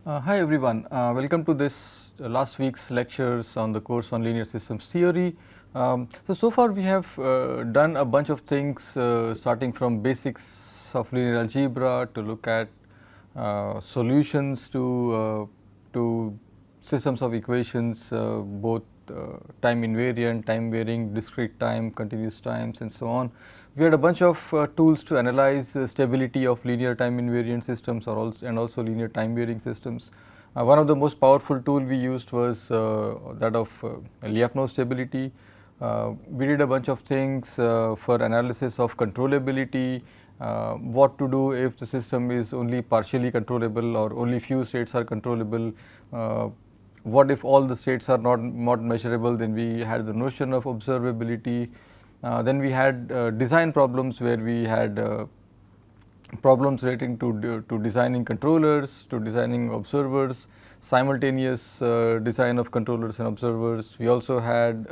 Hi everyone, welcome to this last week's lectures on the course on linear systems theory. So far we have done a bunch of things starting from basics of linear algebra to look at solutions to systems of equations, both time invariant, time varying, discrete time, continuous times and so on. We had a bunch of tools to analyze stability of linear time invariant systems and also linear time varying systems. One of the most powerful tool we used was that of Lyapunov stability. We did a bunch of things for analysis of controllability, what to do if the system is only partially controllable or only few states are controllable. What if all the states are not measurable? Then we had the notion of observability. Then we had design problems where we had problems relating to designing controllers, to designing observers, simultaneous design of controllers and observers. We also had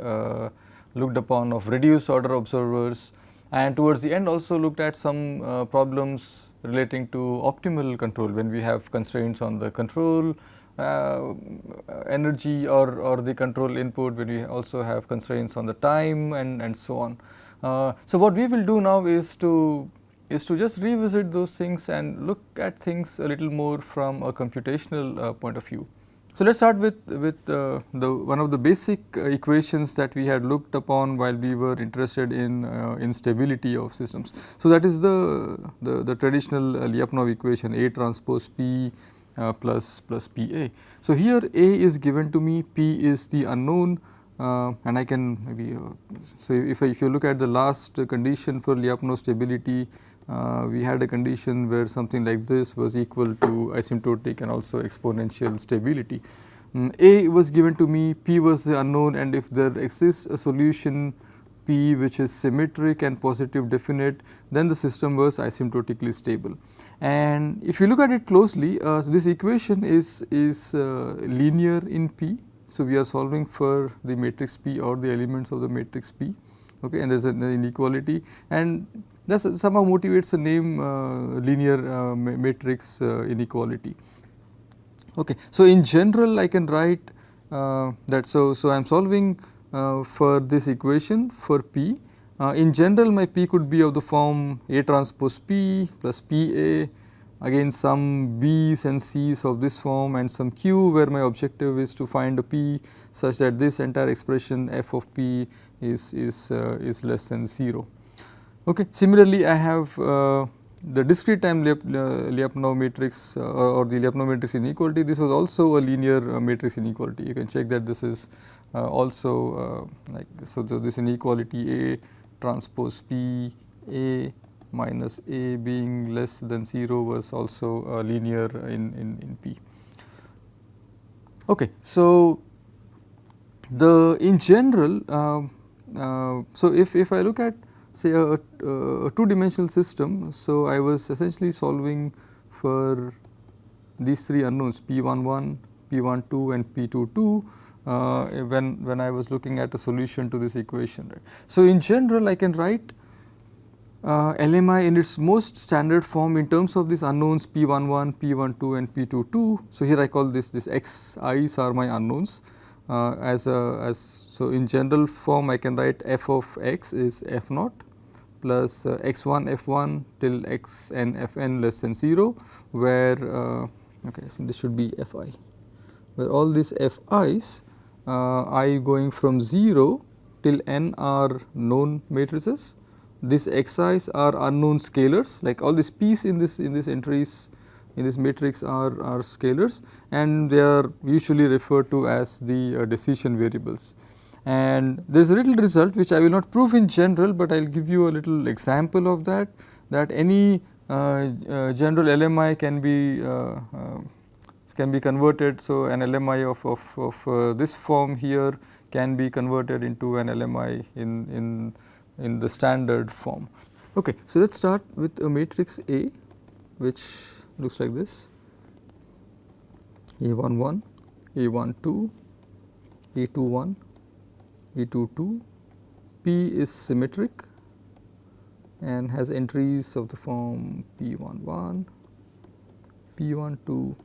looked upon of reduced order observers, and towards the end also looked at some problems relating to optimal control when we have constraints on the control energy or the control input, when we also have constraints on the time and so on. So what we will do now is to just revisit those things and look at things a little more from a computational point of view. So let us start with one of the basic equations that we had looked upon while we were interested in stability of systems. So that is the traditional Lyapunov equation, A transpose P plus PA. So here A is given to me, P is the unknown, and I can maybe so if you look at the last condition for Lyapunov stability, we had a condition where something like this was equal to asymptotic and also exponential stability. A was given to me, P was the unknown, and if there exists a solution P which is symmetric and positive definite, then the system was asymptotically stable. And if you look at it closely, this equation is linear in P. So we are solving for the matrix P or the elements of the matrix P, okay, and there is an inequality, and that somehow motivates the name linear matrix inequality. Okay. So in general I can write that so I am solving for this equation for P. In general my P could be of the form A transpose P plus PA, again some B's and C's of this form and some Q, where my objective is to find a P such that this entire expression f of P is less than 0. Okay. Similarly, I have the discrete time Lyapunov matrix or the Lyapunov matrix inequality. This was also a linear matrix inequality. You can check that this is also like this. So this inequality A transpose P A minus A being less than 0 was also linear in P. Okay. So in general, so if I look at say a two-dimensional system, so I was essentially solving for these three unknowns P11, P12 and P22 when I was looking at a solution to this equation. Right. So in general I can write LMI in its most standard form in terms of these unknowns P11, P12 and P22. So here I call this Xi's are my unknowns so in general form I can write f of x is f naught plus x1 f1 till xn fn less than 0, where okay, so this should be fi, where all these fi's I going from 0 till n are known matrices. These xi's are unknown scalars, like all these p's in this entries in this matrix are scalars, and they are usually referred to as the decision variables. And there is a little result which I will not prove in general, but I will give you a little example of that any general LMI can be converted. So an LMI of this form here can be converted into an LMI in the standard form. Okay. So let us start with a matrix A which looks like this: A11, A12, A21, A22. P is symmetric and has entries of the form P11, P12,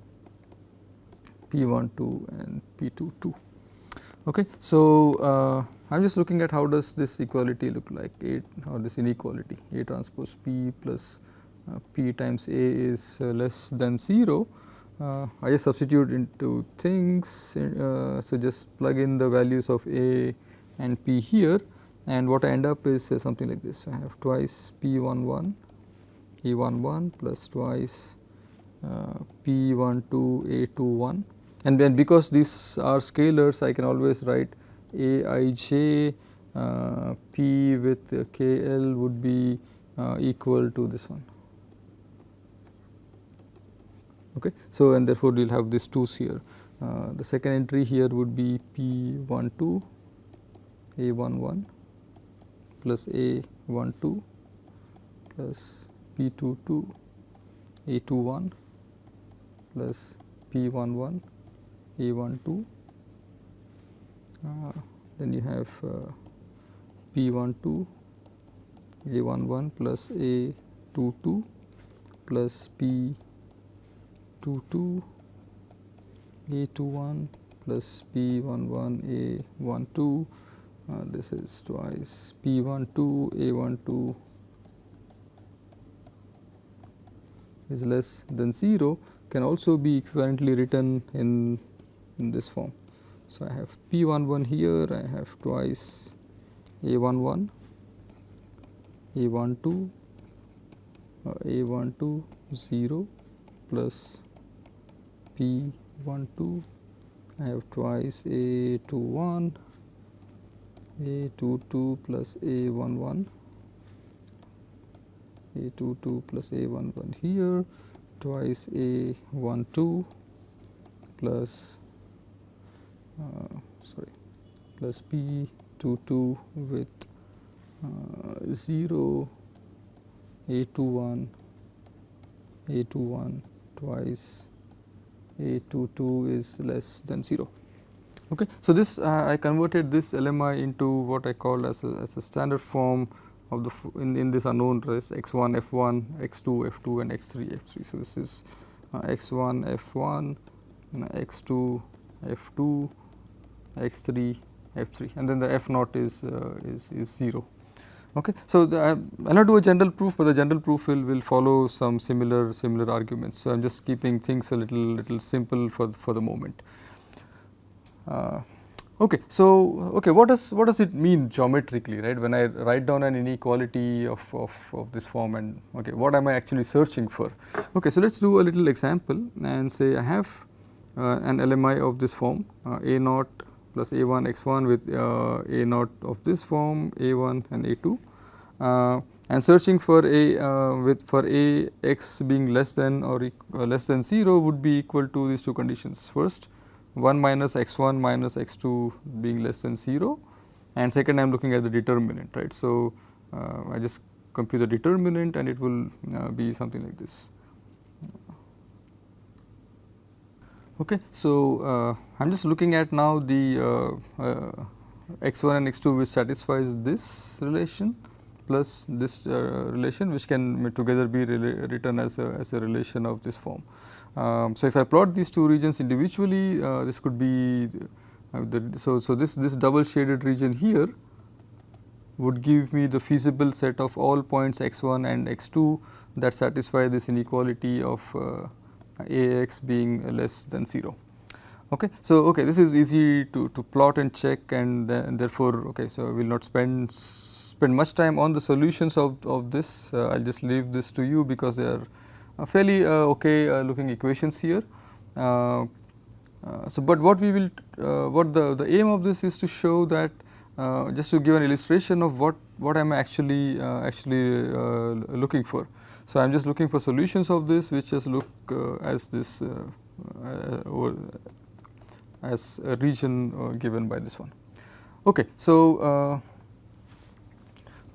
P12 and P22. Okay. So, I am just looking at how does this equality look like, A, or this inequality, A transpose P plus P times A is less than 0. I just substitute into things, so just plug in the values of A and P here, and what I end up is something like this. I have twice P11 A11 plus twice P12 A21, and then because these are scalars I can always write Aij P with KL would be equal to this one. Okay. So, and therefore, we will have these 2's here. The second entry here would be P12 A11 plus A12 plus P22 A21 plus P11 A12, then you have P12 A11 plus A22 plus P22 A21 plus P11 A12, this is twice P12 A12 is less than 0, can also be equivalently written in this form. So, I have P11 here, I have twice A11 A12 A12 0 plus P12, I have twice A21 A22 plus A11 A22 plus A11 here, twice A12 plus plus P22 with 0 A21 twice A22 is less than 0. Okay. So, this I converted this LMI into what I call as a standard form of the in this unknown list x1 f1 x2 f2 and x3 f3. So, this is x1 f1 x2 f2 x3 f3, and then the f naught is 0. Okay. So, I will not do a general proof, but the general proof will follow some similar arguments. So, I am just keeping things a little simple for the moment. Okay. So, okay, what does it mean geometrically, right, when I write down an inequality of this form, and okay, what am I actually searching for? Okay. So, let us do a little example and say I have an LMI of this form A naught plus A1 x1 with A naught of this form A1 and A2, and searching for for A x being less than or less than 0 would be equal to these two conditions. First, 1 minus x1 minus x2 being less than 0, and second I am looking at the determinant, right. So, I just compute the determinant and it will be something like this. Okay. So, I am just looking at now the x1 and x2 which satisfies this relation plus this relation, which can together be written as a relation of this form. So, if I plot these two regions individually, this could be so this double shaded region here would give me the feasible set of all points x1 and x2 that satisfy this inequality of Ax being less than 0. Okay. So, okay, this is easy to plot and check, and therefore, okay, so I will not spend much time on the solutions of this. I will just leave this to you because they are fairly okay looking equations here. So, but what we will what the aim of this is to show that just to give an illustration of what I am actually looking for. So, I am just looking for solutions of this which just look as this as a region given by this one. Okay. So,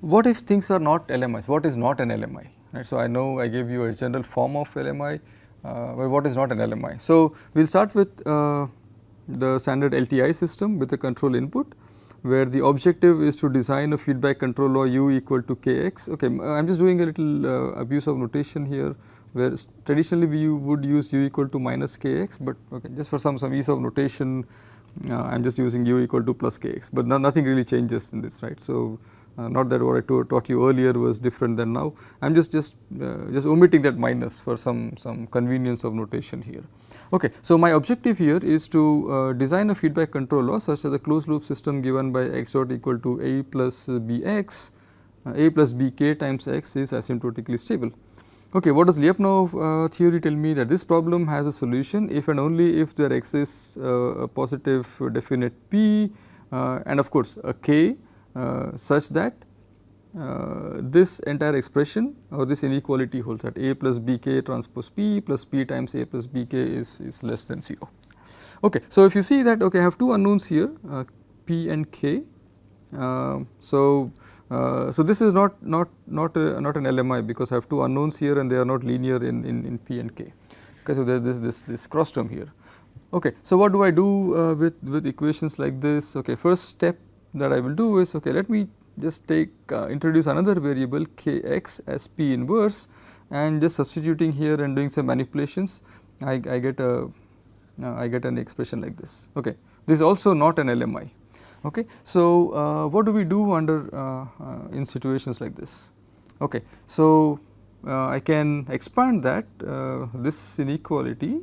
what if things are not LMIs? What is not an LMI? Right. So, I know I gave you a general form of LMI, but what is not an LMI? So, we will start with the standard LTI system with a control input, where the objective is to design a feedback control law u equal to kx. Okay, I am just doing a little abuse of notation here. where traditionally we would use u equal to minus kx, but okay, just for some ease of notation, I am just using u equal to plus kx, but nothing really changes in this, right. So, not that what I taught you earlier was different than now. I am just omitting that minus for some convenience of notation here. Okay, so my objective here is to design a feedback control law such that the closed loop system given by x dot equal to a plus bx, a plus bk times x is asymptotically stable. Okay, what does Lyapunov theory tell me? That this problem has a solution if and only if there exists a positive definite p and of course a k such that this entire expression or this inequality holds, that a plus bk transpose p plus p times a plus bk is less than 0. Okay, so if you see that, okay, I have two unknowns here, p and k. So this is not an LMI because I have two unknowns here and they are not linear in p and k. Okay, so there is this cross term here. Okay, so what do I do with equations like this? Okay, first step that I will do is, okay, let me just introduce another variable kx as p inverse, and just substituting here and doing some manipulations, I get an expression like this. Okay, this is also not an LMI. Okay, so what do we do under in situations like this? Okay, so I can expand that this inequality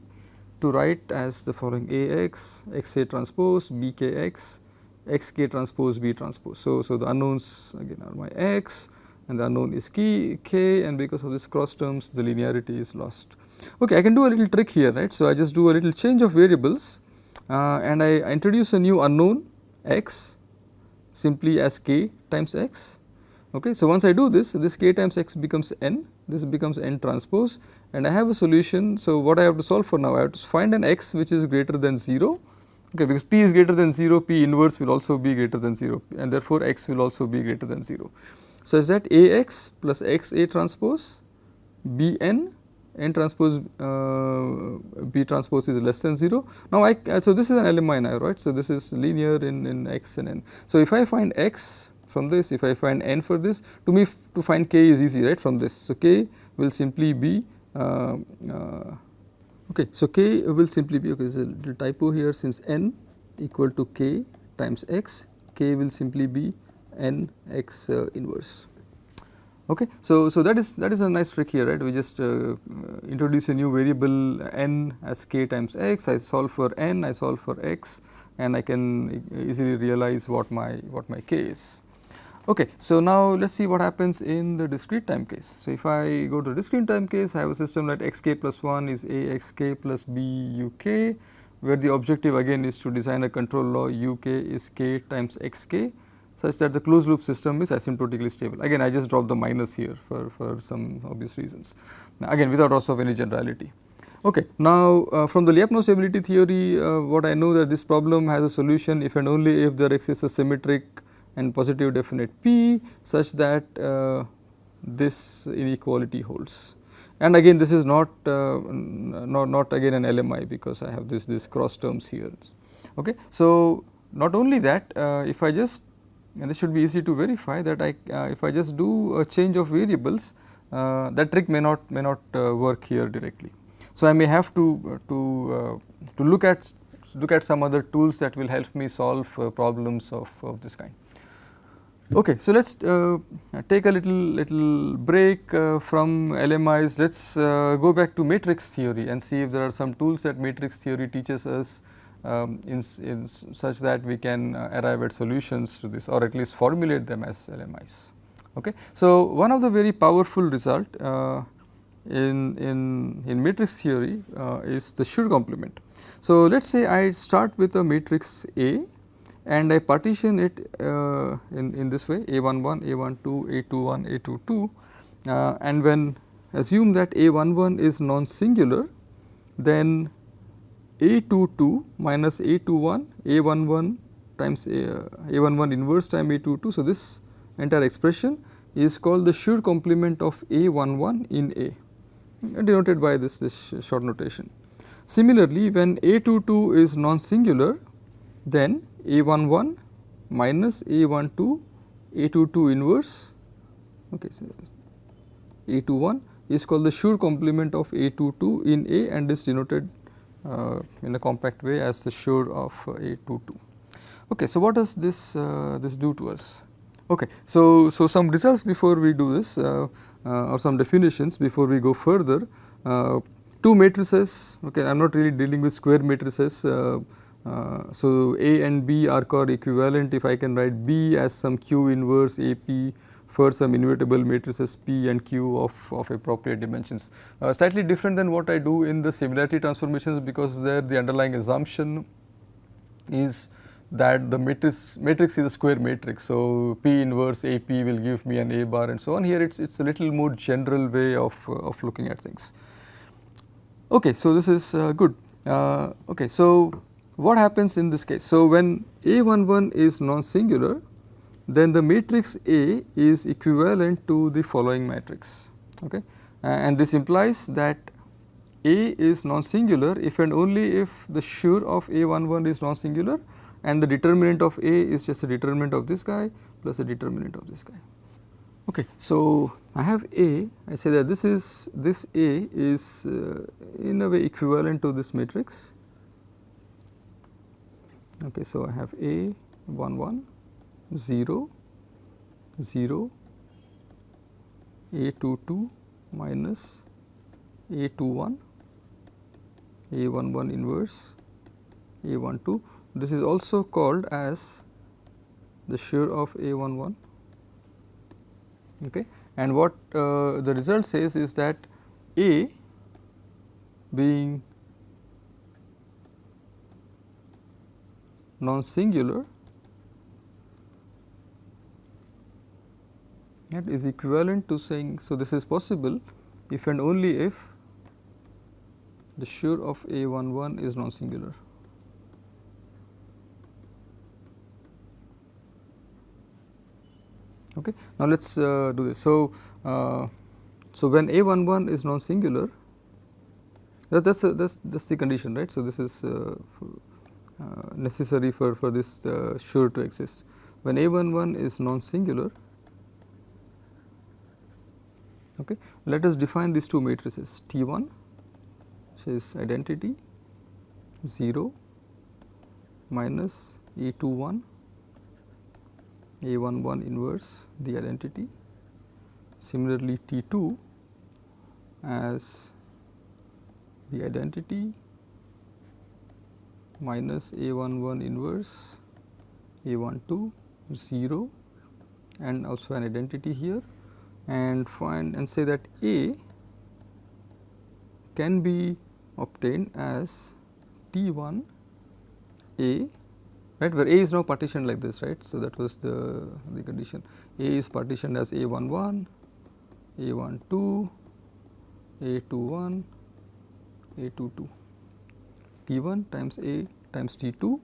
to write as the following: ax xa transpose bkx xk transpose b transpose. So the unknowns again are my x and the unknown is k, and because of this cross terms the linearity is lost. Okay, I can do a little trick here, right. So I just do a little change of variables and I introduce a new unknown x simply as k times x. Okay, so once I do this, this k times x becomes n, this becomes n transpose, and I have a solution. So what I have to solve for now, I have to find an x which is greater than 0. Okay, because p is greater than 0, p inverse will also be greater than 0, and therefore x will also be greater than 0. So is that ax plus xa transpose bn n transpose b transpose is less than 0. Now so this is an LMI now, right. So this is linear in x and n. So if I find x from this, if I find n for this, to me to find k is easy, right, from this. So k will simply be okay, so k will simply be, okay, there is a little typo here, since n equal to k times x, k will simply be n x inverse. Okay, so that is a nice trick here, right. We just introduce a new variable n as k times x, I solve for n, I solve for x, and I can easily realize what my k is. Okay, so now let us see what happens in the discrete time case. So if I go to the discrete time case, I have a system that xk plus 1 is axk plus buk, where the objective again is to design a control law uk is k times xk, such that the closed loop system is asymptotically stable. Again, I just drop the minus here for some obvious reasons, again without loss of any generality. Okay, now from the Lyapunov stability theory, what I know that this problem has a solution if and only if there exists a symmetric and positive definite p such that this inequality holds. And again, this is not again an LMI because I have this cross terms here. Okay, so not only that, if I just, and this should be easy to verify, that if I just do a change of variables, that trick may not work here directly. So I may have to look at some other tools that will help me solve problems of this kind. Okay, so let us take a little break from LMIs. Let us go back to matrix theory and see if there are some tools that matrix theory teaches us in such that we can arrive at solutions to this, or at least formulate them as LMIs. Okay, so one of the very powerful result in matrix theory is the Schur complement. So let us say I start with a matrix A and I partition it in this way: A11, A12, A21, A22, and when assume that A11 is non-singular, then A22 minus A21, A11 times A11 inverse time A22. So this entire expression is called the Schur complement of A11 in A, denoted by this short notation. Similarly, when A22 is non-singular, then A11 minus A12, A22 inverse, okay, so A21 is called the Schur complement of A22 in A and is denoted in a compact way as the Schur of A22. Okay, so what does this this do to us? Okay, so some results before we do this, or some definitions before we go further. Two matrices. Okay, I am not really dealing with square matrices. So A and B are called equivalent if I can write B as some Q inverse AP for some invertible matrices P and Q of appropriate dimensions. Slightly different than what I do in the similarity transformations, because there the underlying assumption is that the matrix is a square matrix. So P inverse AP will give me an A bar and so on. Here it's a little more general way of looking at things. Okay, so this is good. Okay, so what happens in this case? So when A11 is non-singular, then the matrix A is equivalent to the following matrix. Okay, and this implies that A is non-singular if and only if the Schur of A11 is non-singular and the determinant of A is just a determinant of this guy plus a determinant of this guy. Okay, so I have A, I say that this A is in a way equivalent to this matrix. Okay, so I have A 1 1 0 0 A 2 2 minus A 2 1 A 1 1 inverse A 1 2. This is also called as the Schur of A 1 1. Okay. And what the result says is that A being non-singular, that is equivalent to saying, so this is possible if and only if the Schur of A11 is non-singular. Okay. Now let us do this. So when A11 is non-singular, that's the condition, right. So this is necessary for this Schur to exist. When A11 is non-singular, okay, let us define these two matrices T1, which is identity 0 minus A21 A11 inverse the identity. Similarly, T2 as the identity minus A11 inverse A12 0 and also an identity here, and find and say that A can be obtained as T1 A, right, where A is now partitioned like this, right. So that was the condition. A is partitioned as A11, A12, A21, A22, T1 times A times T2.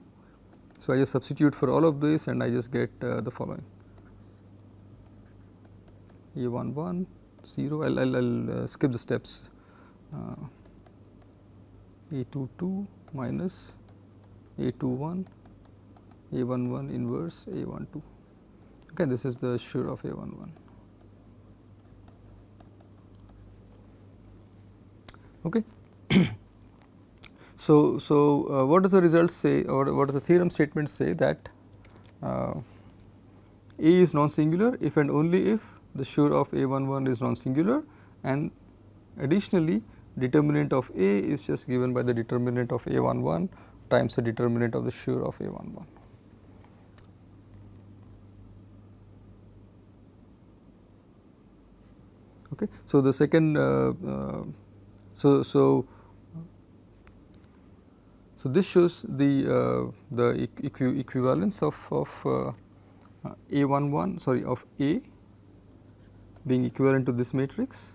So I just substitute for all of this and I just get the following: A11 0. I'll skip the steps. A22 minus A21 A11 inverse A12. Okay, this is the Schur of A11. Okay. So what does the result say, or what does the theorem statement say? That A is non-singular if and only if the Schur of A11 is non-singular, and additionally determinant of A is just given by the determinant of A11 times the determinant of the Schur of A11. Okay. So the second so this shows the equivalence of A11 of A being equivalent to this matrix,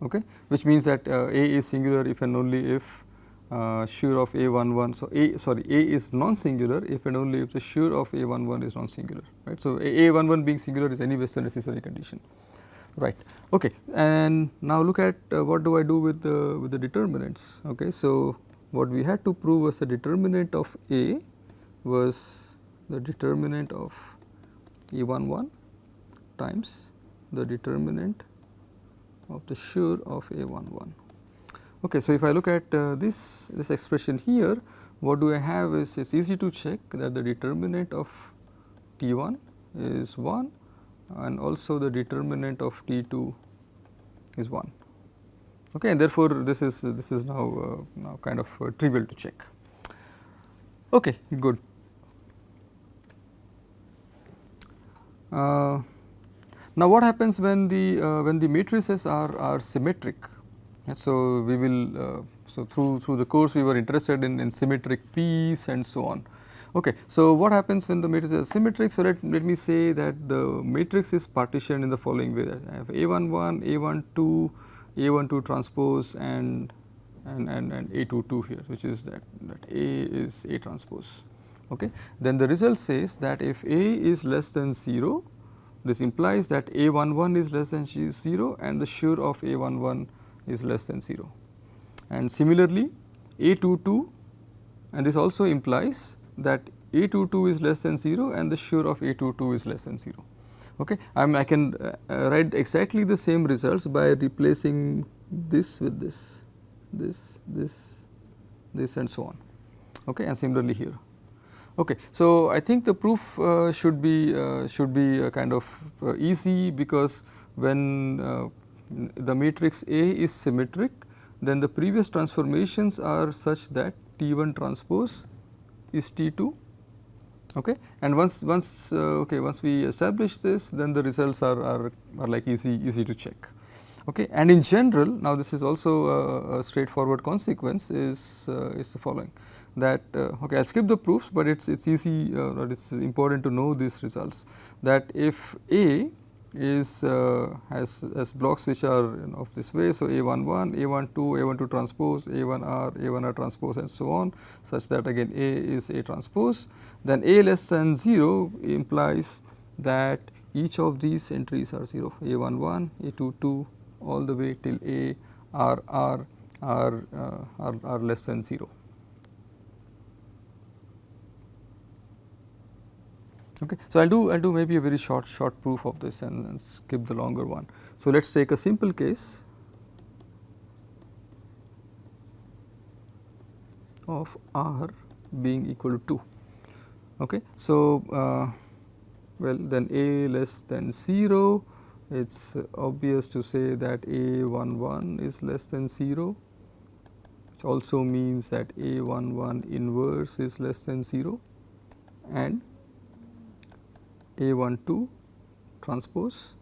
okay, which means that A is singular if and only if Schur of A11. So A is non-singular if and only if the Schur of A11 is non-singular, right. So A11 being singular is anyway the necessary condition, right. Okay, and now look at what do I do with the determinants. Okay, so what we had to prove was the determinant of A was the determinant of A11 times the determinant of the Schur of A11. Okay, so if I look at this expression here, what do I have is, it's easy to check that the determinant of T1 is 1 and also the determinant of T2 is 1. Okay, and therefore, this is now kind of trivial to check. Okay, good. Now, what happens when the matrices are symmetric? So, we will so through the course we were interested in symmetric P's and so on. Okay, so what happens when the matrices are symmetric? So, let me say that the matrix is partitioned in the following way, that I have A11, A12, A12 transpose and A22 here, which is that A is A transpose. Okay. Then the result says that if A is less than 0, this implies that A11 is less than 0 and the Schur of A11 is less than 0. And similarly, A22, and this also implies that A22 is less than 0 and the Schur of A22 is less than 0. Okay. I can write exactly the same results by replacing this with this and so on. Okay. And similarly here. Okay. So, I think the proof should be kind of easy, because when the matrix A is symmetric, then the previous transformations are such that T1 transpose is T2. Okay. And once we establish this, then the results are like easy to check. Okay. And in general, now this is also a straightforward consequence, is the following, that okay, I will skip the proofs, but it's easy or it's important to know these results, that if A is has blocks which are of this way, so A11, A12, A12 transpose, A1R transpose and so on, such that again A is A transpose, then A less than 0 implies that each of these entries are 0, A11, A22 all the way till A are less than 0. Okay. So, I will do maybe a very short proof of this and skip the longer one. So, let us take a simple case of R being equal to 2. Okay. So, well, then A less than 0, it is obvious to say that A11 is less than 0, which also means that A11 inverse is less than 0 and A12 transpose,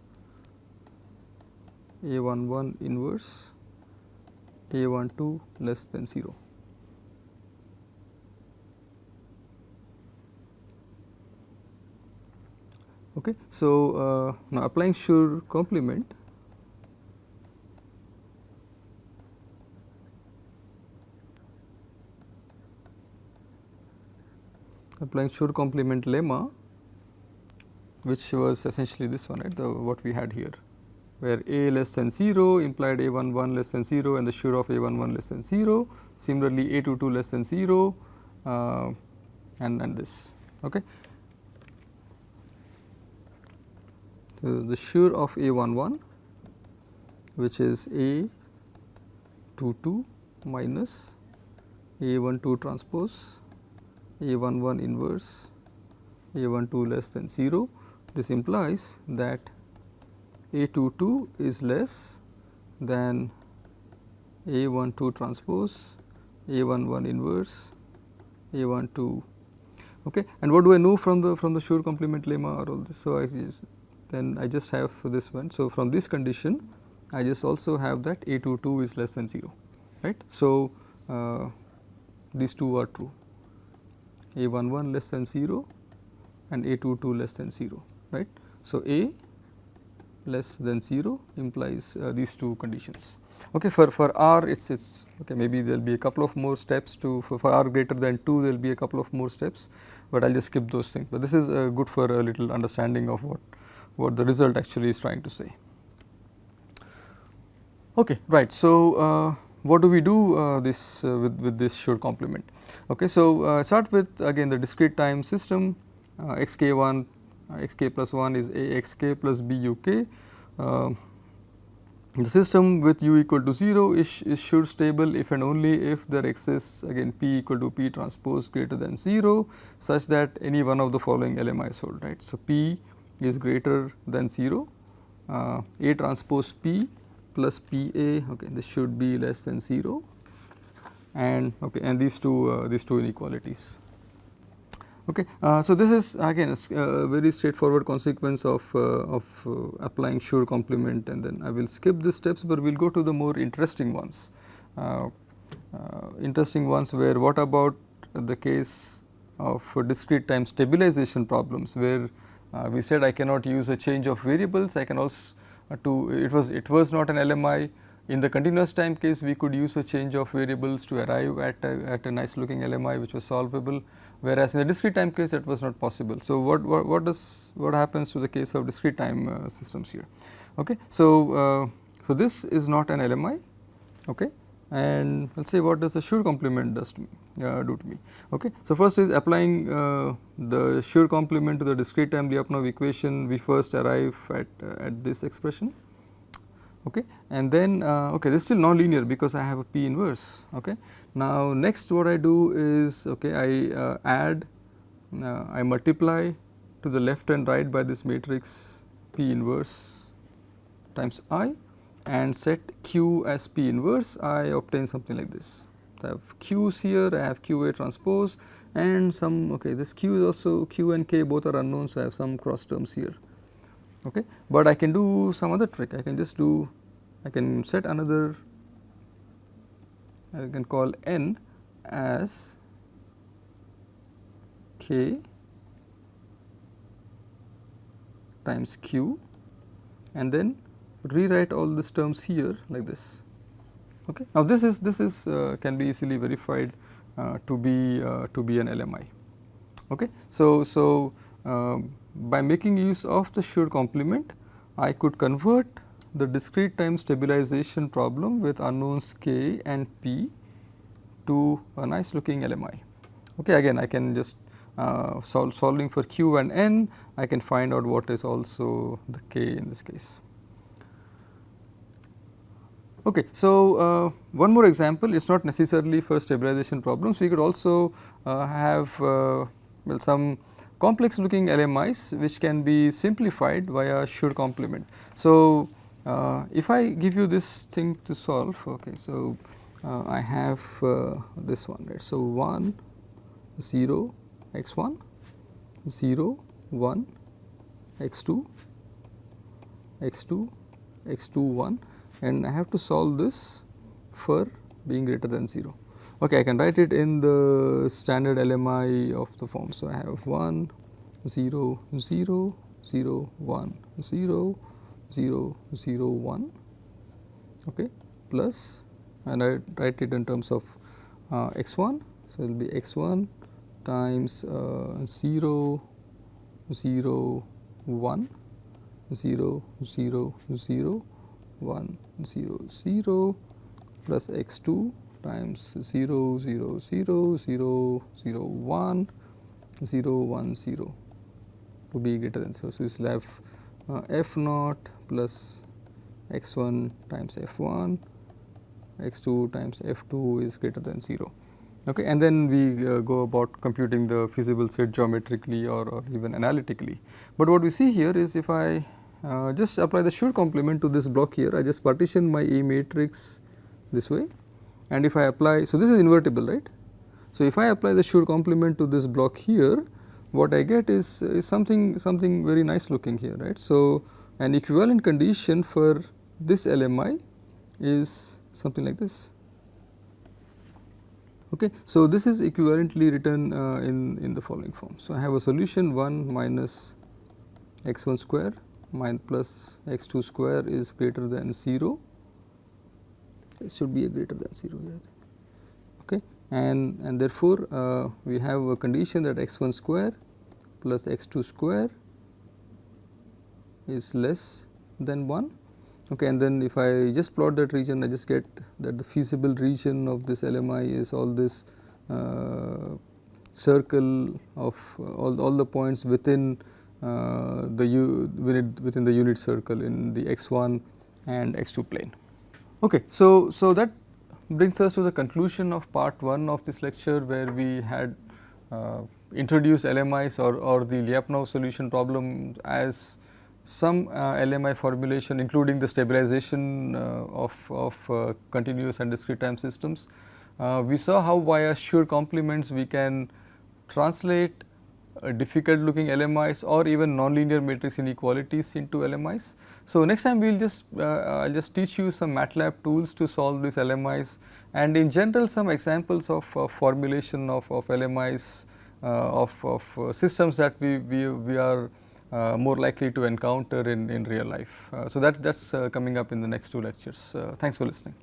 A11 inverse, A12 less than 0. Okay. So, now applying Schur complement, lemma, which was essentially this one, right, what we had here, where A less than 0 implied A11 less than 0 and the Schur of A11 less than 0, similarly A22 less than 0 and this. Okay. So, the Schur of A11, which is A22 minus A12 transpose, A11 inverse, A12 less than 0. This implies that A22 is less than A12 transpose, A11 inverse, A12. Okay. And what do I know from the Schur complement lemma or all this? So, I just have this one. So, from this condition I just also have that A22 is less than 0, right. So, these two are true, A11 less than 0 and A22 less than 0, right. So, A less than 0 implies these two conditions. Okay. For R it's okay, maybe there will be a couple of more steps to, for R greater than 2 there will be a couple of more steps, but I will just skip those things, but this is good for a little understanding of what the result actually is trying to say. Okay, right. So, what do we do this with this Schur complement? Okay. So, start with again the discrete time system, xk1 xk plus 1 is a xk plus b uk. the system with u equal to 0 is should stable if and only if there exists again p equal to p transpose greater than 0 such that any one of the following LMIs hold, right. So, p is greater than 0, A transpose p plus p a, okay, this should be less than 0, and okay, and these two inequalities. Okay. So, this is again a very straightforward consequence of applying Schur complement, and then I will skip these steps, but we will go to the more interesting ones. Where what about the case of discrete time stabilization problems, where we said I cannot use a change of variables. I can also it was not an LMI. In the continuous time case, we could use a change of variables to arrive at a nice looking LMI which was solvable, whereas in the discrete time case that was not possible. So, what happens to the case of discrete time systems here? Okay. So, so this is not an LMI, okay, and let us say what does the Schur complement does to me, do to me. Okay. So, first is applying the Schur complement to the discrete time Lyapunov equation. We first arrive at this expression. Okay. And then okay, this is still non-linear because I have a P inverse. Okay. Now, next what I do is, okay, I add, I multiply to the left and right by this matrix P inverse times I, and set Q as P inverse. I obtain something like this. I have Q's here, I have QA transpose, and some, okay, this Q is also, Q and K both are unknown, so I have some cross terms here. Okay. But I can do some other trick. I can just do, I can set another, I can call N as K times Q, and then rewrite all these terms here like this. Okay. Now, this is can be easily verified to be an LMI. Okay. So, by making use of the Schur complement, I could convert the discrete time stabilization problem with unknowns k and p to a nice looking LMI. Okay. Again, I can just solving for q and n, I can find out what is also the k in this case. Okay. So, one more example, it is not necessarily for stabilization problems. We could also have well, some complex looking LMIs which can be simplified via Schur complement. So, if I give you this thing to solve, okay, so I have this one, right. So, 1 0 x 1 0 1 x 2 x 2 x 2 1, and I have to solve this for being greater than 0. Okay, I can write it in the standard LMI of the form. So, I have 1 0 0 0 1 0 0 0 1, okay, plus, and I write it in terms of x 1. So, it will be x 1 times 0 0 1 0 0 0 1 0 0 plus x 2 times 0 0 0 0 0 1 0 1 0 to be greater than 0. So, we will have f naught plus x 1 times f 1, x 2 times f 2 is greater than 0. Okay. And then we go about computing the feasible set geometrically or even analytically. But what we see here is, if I just apply the Schur complement to this block here, I just partition my A matrix this way, and if I apply, so this is invertible, right. So, if I apply the Schur complement to this block here, what I get is something very nice looking here, right. So, an equivalent condition for this LMI is something like this. Okay. So, this is equivalently written in the following form. So, I have a solution 1 minus x 1 square plus x 2 square is greater than 0. It should be a greater than 0 here. Okay. And therefore, we have a condition that x 1 square plus x 2 square is less than 1. Okay. And then if I just plot that region, I just get that the feasible region of this LMI is all this circle of all the points within within the unit circle in the x 1, and x2 plane. Okay, so that brings us to the conclusion of part 1 of this lecture, where we had introduced LMIs or the Lyapunov solution problem as some LMI formulation, including the stabilization of continuous and discrete time systems. We saw how via shear complements we can translate difficult looking LMIs or even nonlinear matrix inequalities into LMIs. So, next time we will just I will just teach you some MATLAB tools to solve these LMIs, and in general some examples of formulation of LMIs of systems that we are more likely to encounter in real life. So, that is coming up in the next 2 lectures. Thanks for listening.